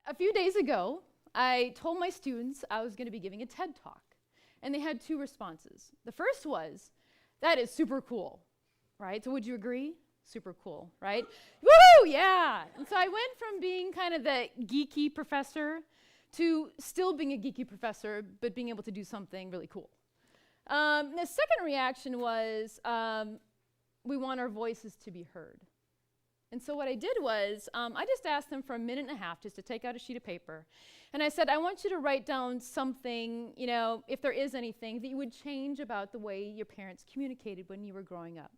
A few days ago, I told my students I was going to be giving a TED Talk, and they had two responses. The first was, that is super cool, right? So would you agree? Super cool, right? Woo, yeah! And so I went from being kind of the geeky professor to still being a geeky professor, but being able to do something really cool. The second reaction was, we want our voices to be heard. And so what I did was, I just asked them for a minute and a half just to take out a sheet of paper. And I said, I want you to write down something, you know, if there is anything that you would change about the way your parents communicated when you were growing up.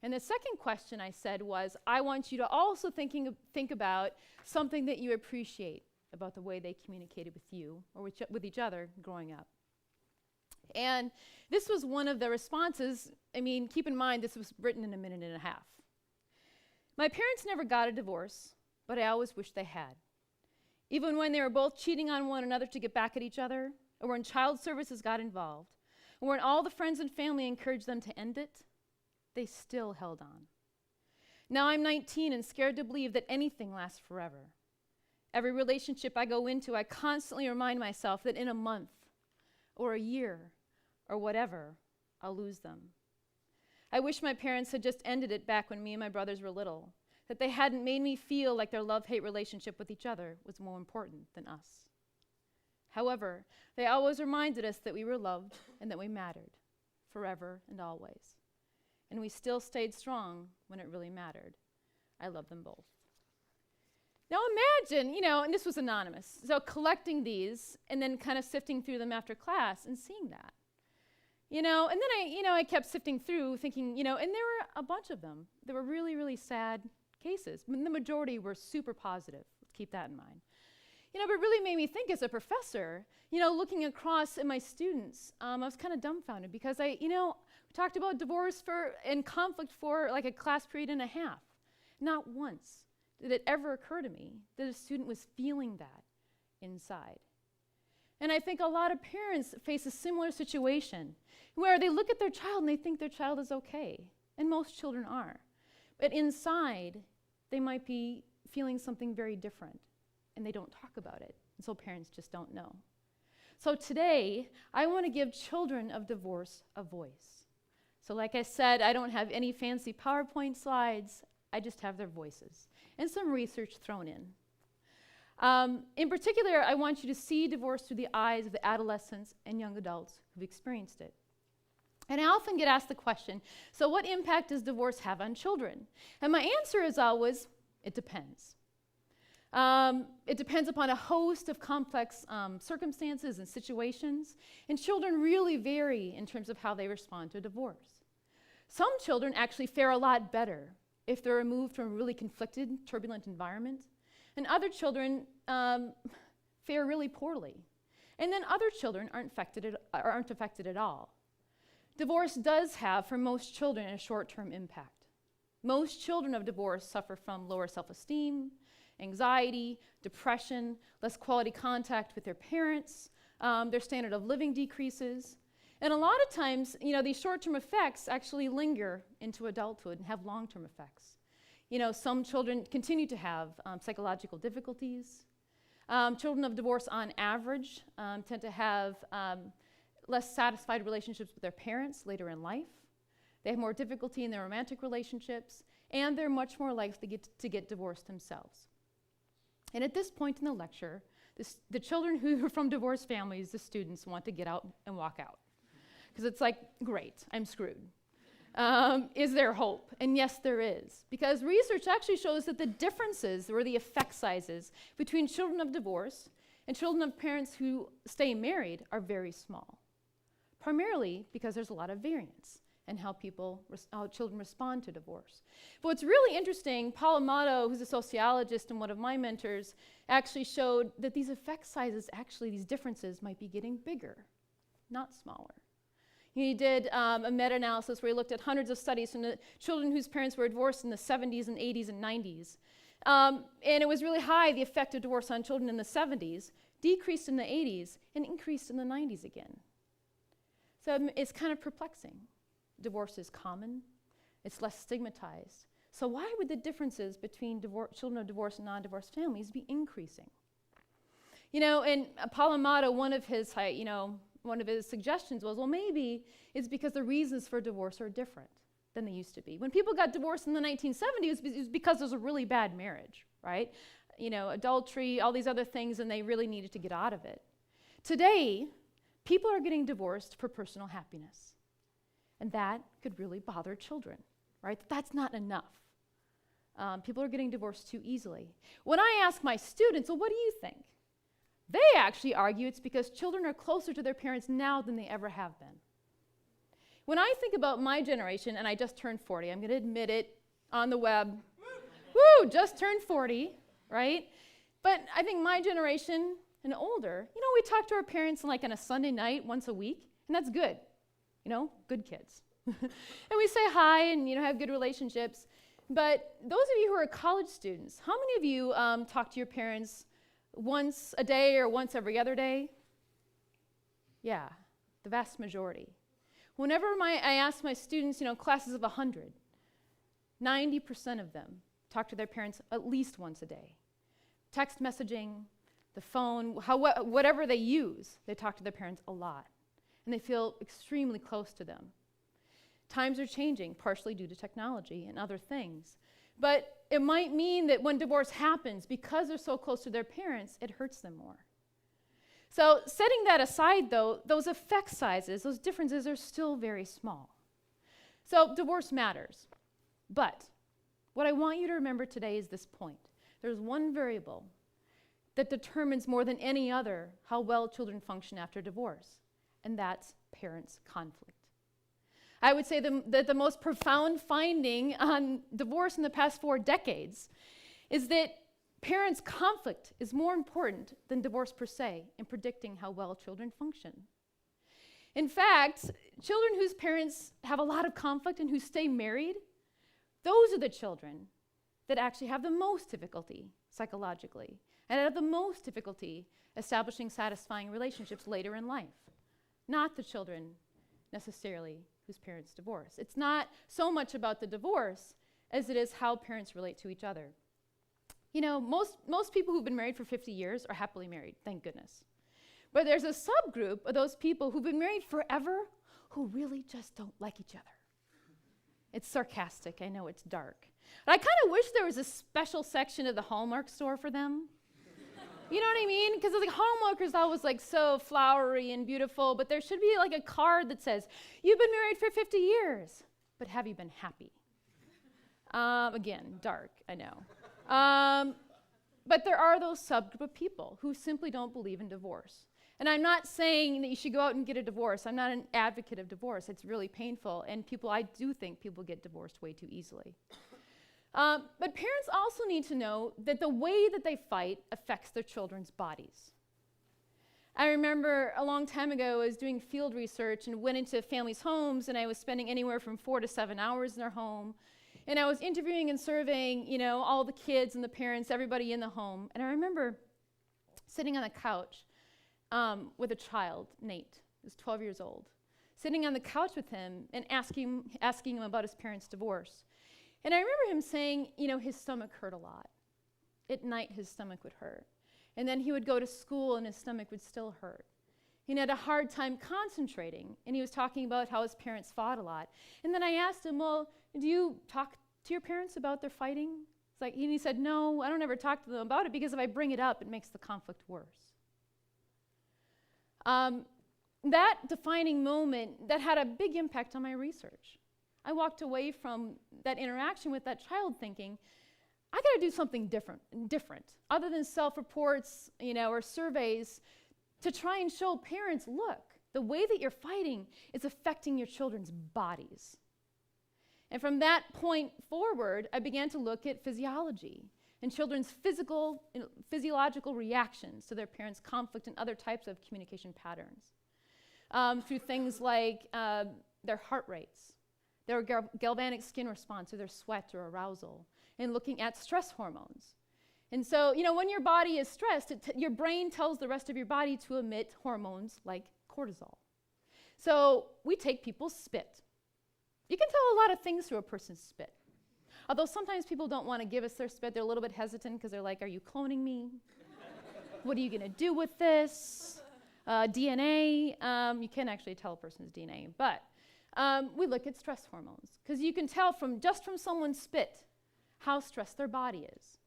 And the second question I said was, I want you to also think about something that you appreciate about the way they communicated with you or with each other growing up. And this was one of the responses. I mean, keep in mind, this was written in a minute and a half. My parents never got a divorce, but I always wished they had. Even when they were both cheating on one another to get back at each other, or when child services got involved, or when all the friends and family encouraged them to end it, they still held on. Now I'm 19 and scared to believe that anything lasts forever. Every relationship I go into, I constantly remind myself that in a month, or a year, or whatever, I'll lose them. I wish my parents had just ended it back when me and my brothers were little, that they hadn't made me feel like their love-hate relationship with each other was more important than us. However, they always reminded us that we were loved and that we mattered, forever and always. And we still stayed strong when it really mattered. I love them both. Now imagine, you know, and this was anonymous, so collecting these and then kind of sifting through them after class and seeing that. You know, and then I kept sifting through thinking, you know, and there were a bunch of them. There were really, really sad cases. The majority were super positive. Let's keep that in mind. You know, but it really made me think as a professor, you know, looking across at my students, I was kind of dumbfounded because we talked about divorce and conflict for like a class period and a half. Not once did it ever occur to me that a student was feeling that inside. And I think a lot of parents face a similar situation where they look at their child and they think their child is okay, and most children are. But inside, they might be feeling something very different, and they don't talk about it, and so parents just don't know. So today, I want to give children of divorce a voice. So like I said, I don't have any fancy PowerPoint slides, I just have their voices, and some research thrown in. In particular, I want you to see divorce through the eyes of the adolescents and young adults who've experienced it. And I often get asked the question, so what impact does divorce have on children? And my answer is always, it depends. It depends upon a host of complex circumstances and situations, and children really vary in terms of how they respond to divorce. Some children actually fare a lot better if they're removed from a really conflicted, turbulent environment. And other children fare really poorly. And then other children aren't affected at all. Divorce does have, for most children, a short-term impact. Most children of divorce suffer from lower self-esteem, anxiety, depression, less quality contact with their parents, their standard of living decreases. And a lot of times, you know, these short-term effects actually linger into adulthood and have long-term effects. You know, some children continue to have psychological difficulties. Children of divorce, on average, tend to have less satisfied relationships with their parents later in life. They have more difficulty in their romantic relationships, and they're much more likely to get divorced themselves. And at this point in the lecture, the children who are from divorced families, the students, want to get out and walk out. Because it's like, great, I'm screwed. Is there hope? And yes, there is. Because research actually shows that the differences, or the effect sizes, between children of divorce and children of parents who stay married are very small. Primarily because there's a lot of variance in how children respond to divorce. But what's really interesting, Paul Amato, who's a sociologist and one of my mentors, actually showed that these effect sizes, actually these differences, might be getting bigger, not smaller. He did a meta-analysis where he looked at hundreds of studies from the children whose parents were divorced in the 70s and 80s and 90s. And it was really high, the effect of divorce on children in the 70s, decreased in the 80s, and increased in the 90s again. So it's kind of perplexing. Divorce is common. It's less stigmatized. So why would the differences between children of divorced and non-divorced families be increasing? And Palamato, one of his suggestions was, well, maybe it's because the reasons for divorce are different than they used to be. When people got divorced in the 1970s, it was because there was a really bad marriage, right? Adultery, all these other things, and they really needed to get out of it. Today, people are getting divorced for personal happiness. And that could really bother children, right? That's not enough. People are getting divorced too easily. When I ask my students, well, what do you think? They actually argue it's because children are closer to their parents now than they ever have been. When I think about my generation, and I just turned 40, I'm going to admit it on the web. Woo, just turned 40, right? But I think my generation and older, we talk to our parents on a Sunday night once a week, and that's good. Good kids. And we say hi and, have good relationships. But those of you who are college students, how many of you talk to your parents once a day or once every other day? Yeah, the vast majority. Whenever I ask my students, classes of 100, 90% of them talk to their parents at least once a day. Text messaging, the phone, whatever they use, they talk to their parents a lot. And they feel extremely close to them. Times are changing, partially due to technology and other things. But it might mean that when divorce happens, because they're so close to their parents, it hurts them more. So setting that aside, though, those effect sizes, those differences are still very small. So divorce matters. But what I want you to remember today is this point. There's one variable that determines more than any other how well children function after divorce, and that's parents' conflict. I would say that the most profound finding on divorce in the past 4 decades is that parents' conflict is more important than divorce per se in predicting how well children function. In fact, children whose parents have a lot of conflict and who stay married, those are the children that actually have the most difficulty psychologically and have the most difficulty establishing satisfying relationships later in life, not the children necessarily whose parents divorce. It's not so much about the divorce as it is how parents relate to each other. Most people who've been married for 50 years are happily married, thank goodness. But there's a subgroup of those people who've been married forever who really just don't like each other. It's sarcastic, I know it's dark. But I kind of wish there was a special section of the Hallmark store for them. You know what I mean? Because Hallmark is always so flowery and beautiful, but there should be a card that says, you've been married for 50 years, but have you been happy? Again, dark, I know. But there are those subgroup of people who simply don't believe in divorce. And I'm not saying that you should go out and get a divorce. I'm not an advocate of divorce. It's really painful, and I do think people get divorced way too easily. But parents also need to know that the way that they fight affects their children's bodies. I remember a long time ago, I was doing field research and went into families' homes, and I was spending anywhere from 4 to 7 hours in their home. And I was interviewing and surveying, all the kids and the parents, everybody in the home. And I remember sitting on the couch with a child, Nate, who's 12 years old, sitting on the couch with him and asking him about his parents' divorce. And I remember him saying, his stomach hurt a lot. At night, his stomach would hurt. And then he would go to school and his stomach would still hurt. He had a hard time concentrating, and he was talking about how his parents fought a lot. And then I asked him, well, do you talk to your parents about their fighting? And he said, no, I don't ever talk to them about it because if I bring it up, it makes the conflict worse. That defining moment, that had a big impact on my research. I walked away from that interaction with that child thinking, I got to do something different, other than self-reports, or surveys, to try and show parents, look, the way that you're fighting is affecting your children's bodies. And from that point forward, I began to look at physiology and children's physiological reactions to their parents' conflict and other types of communication patterns through things like their heart rates, their galvanic skin response, or their sweat or arousal, and looking at stress hormones. And so, when your body is stressed, your brain tells the rest of your body to emit hormones like cortisol. So we take people's spit. You can tell a lot of things through a person's spit. Although sometimes people don't want to give us their spit. They're a little bit hesitant because they're like, are you cloning me? What are you going to do with this? DNA. You can't actually tell a person's DNA, but we look at stress hormones because you can tell just from someone's spit how stressed their body is.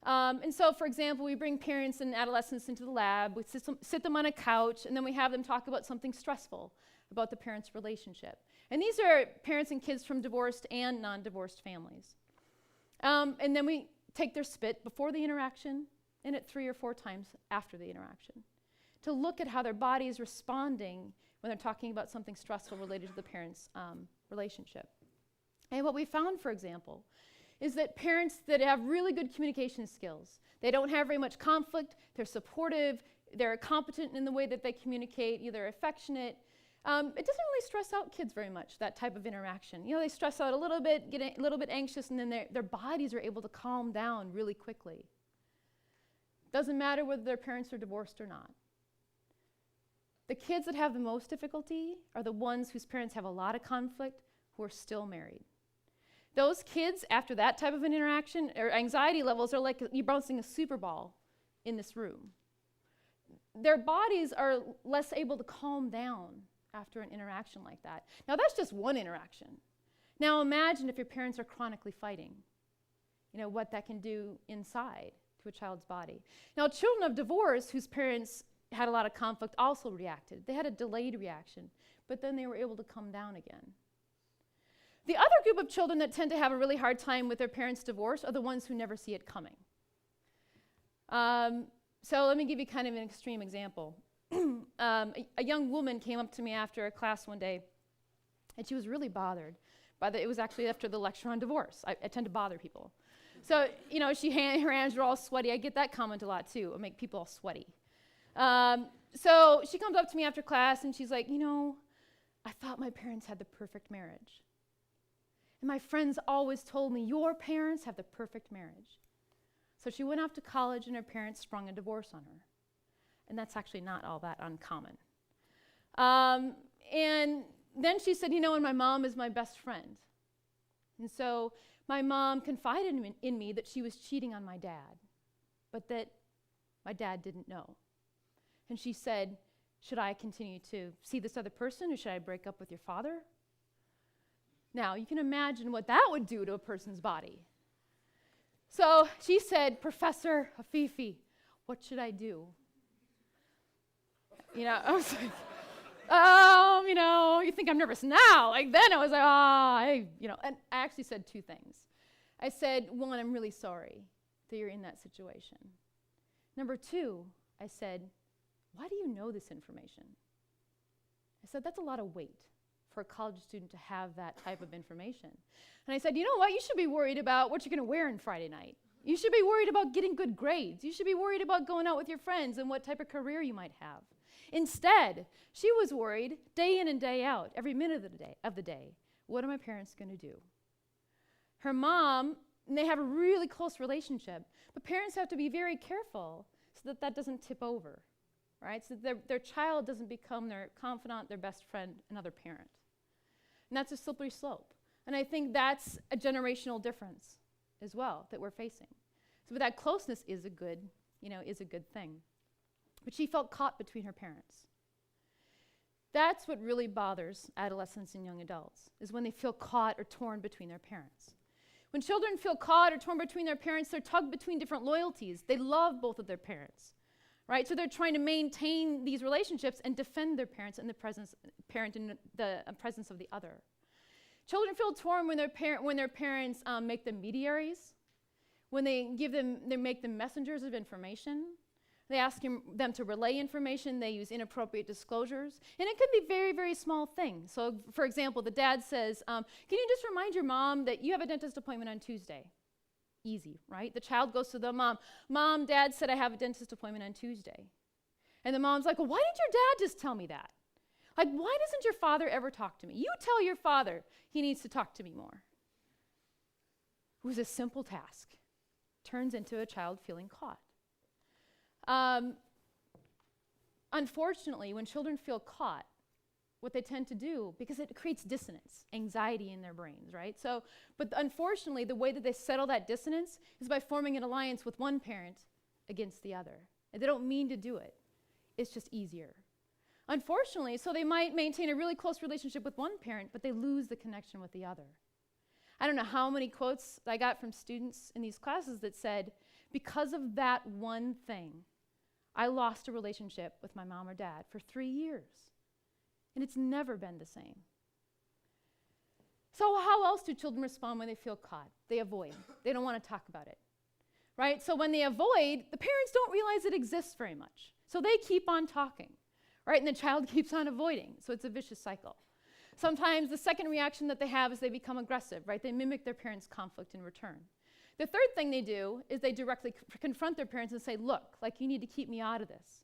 And so, for example, we bring parents and adolescents into the lab, we sit them on a couch, and then we have them talk about something stressful about the parents' relationship. And these are parents and kids from divorced and non-divorced families. And then we take their spit before the interaction and at 3 or 4 times after the interaction to look at how their body is responding when they're talking about something stressful related to the parents' relationship. And what we found, for example, is that parents that have really good communication skills, they don't have very much conflict, they're supportive, they're competent in the way that they communicate, either affectionate. It doesn't really stress out kids very much, that type of interaction. You know, they stress out a little bit, get a little bit anxious, and then their bodies are able to calm down really quickly. Doesn't matter whether their parents are divorced or not. The kids that have the most difficulty are the ones whose parents have a lot of conflict who are still married. Those kids, after that type of an interaction, or anxiety levels are like you bouncing a super ball in this room. Their bodies are less able to calm down after an interaction like that. Now, that's just one interaction. Now, imagine if your parents are chronically fighting, you know, what that can do inside to a child's body. Now, children of divorce whose parents had a lot of conflict also reacted. They had a delayed reaction, but then they were able to come down again. The other group of children that tend to have a really hard time with their parents' divorce are the ones who never see it coming. So let me give you kind of an extreme example. A young woman came up to me after a class one day, and she was really bothered. It was actually after the lecture on divorce. I tend to bother people. So, you know, her hands were all sweaty. I get that comment a lot, too. I make people all sweaty. So she comes up to me after class, and she's like, you know, I thought my parents had the perfect marriage. And my friends always told me, your parents have the perfect marriage. So she went off to college, and her parents sprung a divorce on her. And that's actually not all that uncommon. And then she said, you know, and my mom is my best friend. And so my mom confided in me that she was cheating on my dad, but that my dad didn't know. And she said, should I continue to see this other person, or should I break up with your father? Now, you can imagine what that would do to a person's body. So she said, Professor Afifi, what should I do? You know, I was like, you know, you think I'm nervous now. Like then I was like, and I actually said 2 things. I said, 1, I'm really sorry that you're in that situation. Number 2, I said, why do you know this information? I said, that's a lot of weight for a college student to have that type of information. And I said, you know what? You should be worried about what you're going to wear on Friday night. You should be worried about getting good grades. You should be worried about going out with your friends and what type of career you might have. Instead, she was worried day in and day out, every minute of the day, what are my parents going to do? Her mom, and they have a really close relationship, but parents have to be very careful so that that doesn't tip over, right? So their child doesn't become their confidant, their best friend, another parent. And that's a slippery slope. And I think that's a generational difference as well that we're facing. So that closeness is a good thing. But she felt caught between her parents. That's what really bothers adolescents and young adults, is when they feel caught or torn between their parents. When children feel caught or torn between their parents, they're tugged between different loyalties. They love both of their parents, right? So they're trying to maintain these relationships and defend their parents in the presence of the other. Children feel torn when their parents make them mediaries, when they make them messengers of information. They ask them to relay information. They use inappropriate disclosures. And it could be very, very small things. So, for example, the dad says, can you just remind your mom that you have a dentist appointment on Tuesday? Easy, right? The child goes to the mom. Mom, Dad said I have a dentist appointment on Tuesday. And the mom's like, well, why didn't your dad just tell me that? Like, why doesn't your father ever talk to me? You tell your father he needs to talk to me more. It was a simple task. Turns into a child feeling caught. Unfortunately, when children feel caught, what they tend to do, because it creates dissonance, anxiety in their brains, right? So, but unfortunately, the way that they settle that dissonance is by forming an alliance with one parent against the other. And they don't mean to do it. It's just easier. Unfortunately, so they might maintain a really close relationship with one parent, but they lose the connection with the other. I don't know how many quotes I got from students in these classes that said, because of that one thing, I lost a relationship with my mom or dad for 3 years. And it's never been the same. So how else do children respond when they feel caught? They avoid. They don't want to talk about it, right? So when they avoid, the parents don't realize it exists very much. So they keep on talking, right? And the child keeps on avoiding. So it's a vicious cycle. Sometimes the second reaction that they have is they become aggressive, right? They mimic their parents' conflict in return. The third thing they do is they directly confront their parents and say, look, like you need to keep me out of this.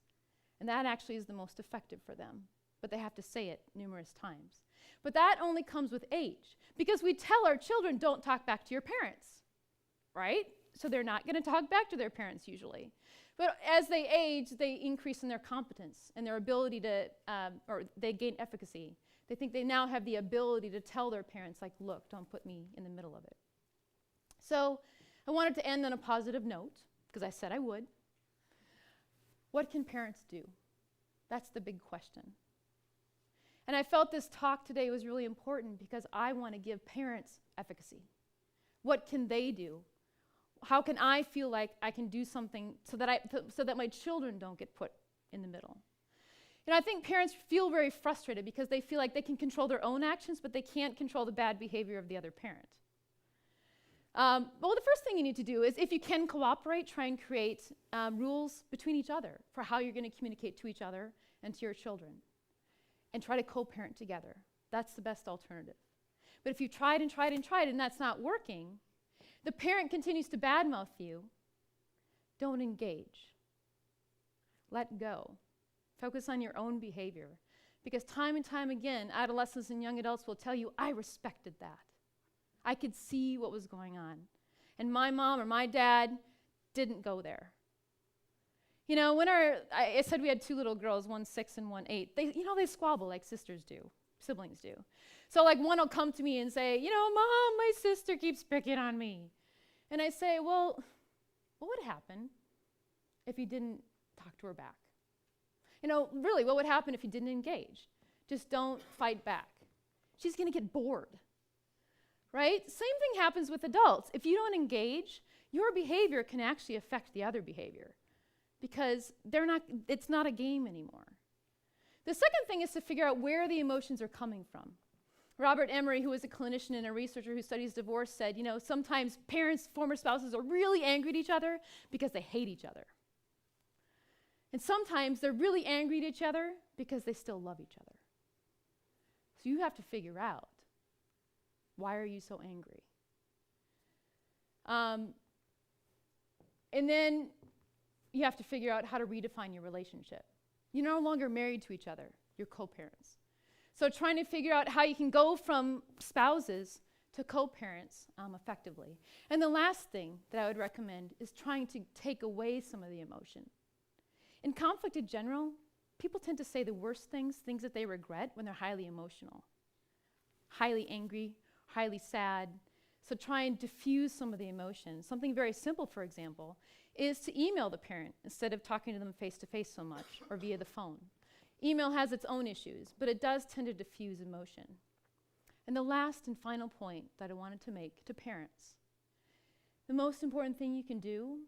And that actually is the most effective for them. But they have to say it numerous times. But that only comes with age, because we tell our children, don't talk back to your parents, right? So they're not going to talk back to their parents usually. But as they age, they increase in their competence and their ability to, or they gain efficacy. They think they now have the ability to tell their parents, like, look, don't put me in the middle of it. So I wanted to end on a positive note, because I said I would. What can parents do? That's the big question. And I felt this talk today was really important because I want to give parents efficacy. What can they do? How can I feel like I can do something so that my children don't get put in the middle? You know, I think parents feel very frustrated because they feel like they can control their own actions, but they can't control the bad behavior of the other parent. Well, the first thing you need to do is, if you can cooperate, try and create rules between each other for how you're going to communicate to each other and to your children. And try to co-parent together. That's the best alternative. But if you've tried and tried and tried and that's not working, the parent continues to badmouth you, don't engage. Let go. Focus on your own behavior. Because time and time again, adolescents and young adults will tell you, I respected that. I could see what was going on. And my mom or my dad didn't go there. You know, when I said we had 2 little girls, one 6 and one 8, they squabble like sisters do, siblings do. So like one will come to me and say, you know, Mom, my sister keeps picking on me. And I say, well, what would happen if you didn't talk to her back? You know, really, what would happen if you didn't engage? Just don't fight back. She's going to get bored, right? Same thing happens with adults. If you don't engage, your behavior can actually affect the other behavior. Because it's not a game anymore. The second thing is to figure out where the emotions are coming from. Robert Emery, who is a clinician and a researcher who studies divorce, said, you know, sometimes parents, former spouses, are really angry at each other because they hate each other. And sometimes they're really angry at each other because they still love each other. So you have to figure out, why are you so angry? And then you have to figure out how to redefine your relationship. You're no longer married to each other. You're co-parents. So trying to figure out how you can go from spouses to co-parents effectively. And the last thing that I would recommend is trying to take away some of the emotion. In conflict in general, people tend to say the worst things that they regret when they're highly emotional. Highly angry, highly sad. So try and diffuse some of the emotions. Something very simple, for example, is to email the parent instead of talking to them face-to-face so much or via the phone. Email has its own issues, but it does tend to diffuse emotion. And the last and final point that I wanted to make to parents, the most important thing you can do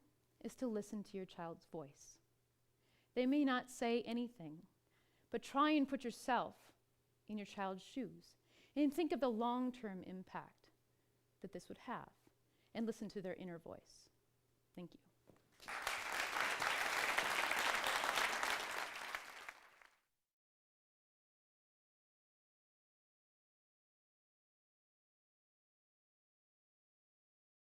is to listen to your child's voice. They may not say anything, but try and put yourself in your child's shoes and think of the long-term impact that this would have, and listen to their inner voice. Thank you.